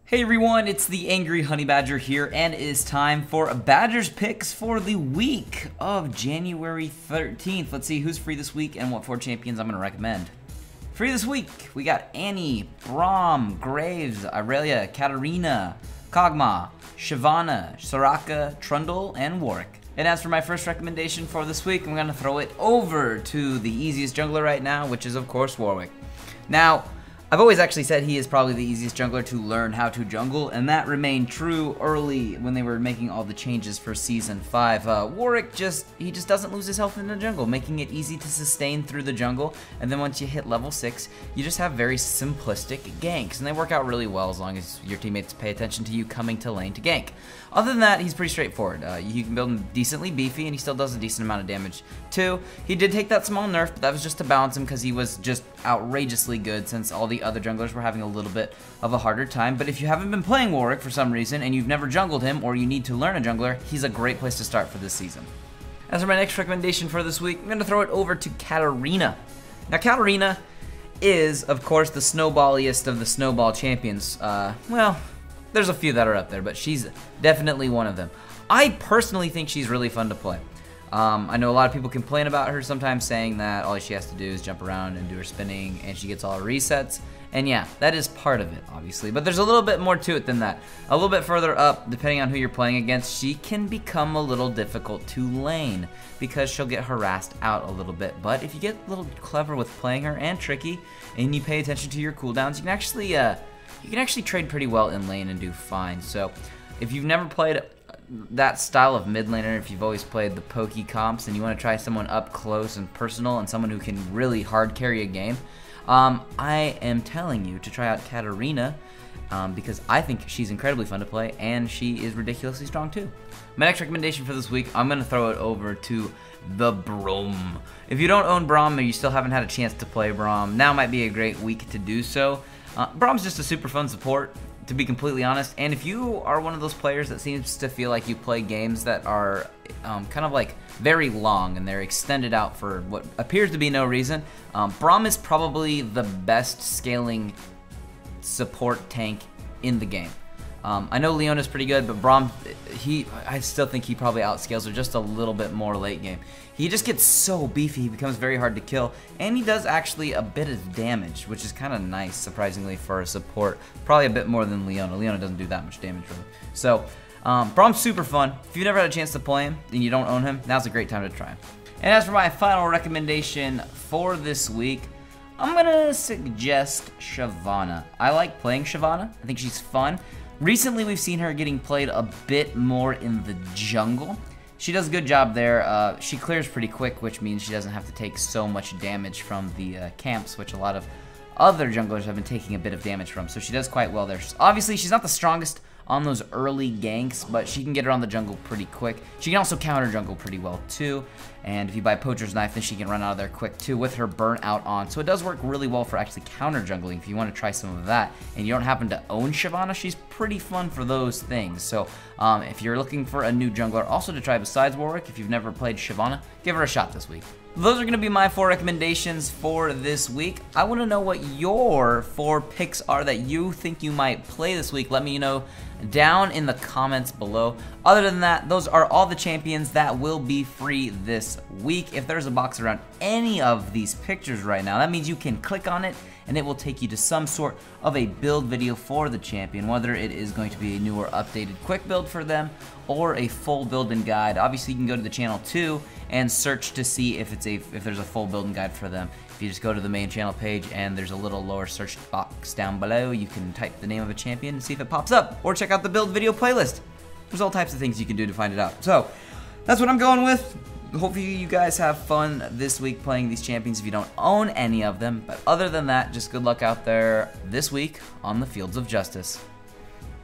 Hey everyone, it's the Angry Honey Badger here, and it is time for Badger's picks for the week of January 13th. Let's see who's free this week and what 4 champions I'm going to recommend. Free this week, we got Annie, Braum, Graves, Aurelia, Katarina, Kog'Maw, Shyvana, Soraka, Trundle, and Warwick. And as for my first recommendation for this week, I'm going to throw it over to the easiest jungler right now, which is of course Warwick. Now, I've always actually said he is probably the easiest jungler to learn how to jungle, and that remained true early when they were making all the changes for Season 5. Warwick just doesn't lose his health in the jungle, making it easy to sustain through the jungle, and then once you hit level 6, you just have very simplistic ganks, and they work out really well as long as your teammates pay attention to you coming to lane to gank. Other than that, he's pretty straightforward. You can build him decently beefy, and he still does a decent amount of damage too. He did take that small nerf, but that was just to balance him because he was just outrageously good since all the other junglers were having a little bit of a harder time. But if you haven't been playing Warwick for some reason and you've never jungled him, or you need to learn a jungler, he's a great place to start for this season. As for my next recommendation for this week, I'm going to throw it over to Katarina. Now Katarina is, of course, the snowballiest of the snowball champions. Well, there's a few that are up there, but she's definitely one of them. I personally think she's really fun to play. I know a lot of people complain about her sometimes, saying that all she has to do is jump around and do her spinning and she gets all her resets. And yeah, that is part of it, obviously. But there's a little bit more to it than that. A little bit further up, depending on who you're playing against, she can become a little difficult to lane because she'll get harassed out a little bit. But if you get a little clever with playing her and tricky, and you pay attention to your cooldowns, you can actually trade pretty well in lane and do fine. So if you've never played that style of mid laner, if you've always played the pokey comps and you want to try someone up close and personal and someone who can really hard carry a game, I am telling you to try out Katarina because I think she's incredibly fun to play and she is ridiculously strong too. My next recommendation for this week, I'm going to throw it over to the Braum. If you don't own Braum or you still haven't had a chance to play Braum, now might be a great week to do so. Braum's just a super fun support, to be completely honest, and if you are one of those players that seems to feel like you play games that are kind of like very long and they're extended out for what appears to be no reason, Braum is probably the best scaling support tank in the game. I know Leona's pretty good, but Braum, I still think he probably outscales her just a little bit more late game. He just gets so beefy, he becomes very hard to kill, and he does actually a bit of damage, which is kind of nice, surprisingly, for a support. Probably a bit more than Leona. Leona doesn't do that much damage, really. So, Braum's super fun. If you've never had a chance to play him and you don't own him, now's a great time to try him. And as for my final recommendation for this week, I'm going to suggest Shyvana. I like playing Shyvana. I think she's fun. Recently, we've seen her getting played a bit more in the jungle. She does a good job there. She clears pretty quick, which means she doesn't have to take so much damage from the camps, which a lot of other junglers have been taking a bit of damage from. So she does quite well there. Obviously, she's not the strongest on those early ganks, but she can get around the jungle pretty quick. She can also counter jungle pretty well too, and if you buy Poacher's Knife, then she can run out of there quick too with her burnout on. So it does work really well for actually counter jungling if you want to try some of that, and you don't happen to own Shyvana, she's pretty fun for those things. So if you're looking for a new jungler also to try besides Warwick, if you've never played Shyvana, give her a shot this week. Those are going to be my 4 recommendations for this week. I want to know what your 4 picks are that you think you might play this week. Let me know down in the comments below. Other than that, those are all the champions that will be free this week. If there's a box around any of these pictures right now, that means you can click on it and it will take you to some sort of a build video for the champion, whether it is going to be a new or updated quick build for them or a full build and guide. Obviously, you can go to the channel too and search to see if there's a full build and guide for them. If you just go to the main channel page and there's a little lower search box down below, you can type the name of a champion and see if it pops up, or check out the build video playlist. There's all types of things you can do to find it out. So that's what I'm going with. Hopefully you guys have fun this week playing these champions if you don't own any of them. But other than that, just good luck out there this week on the fields of justice.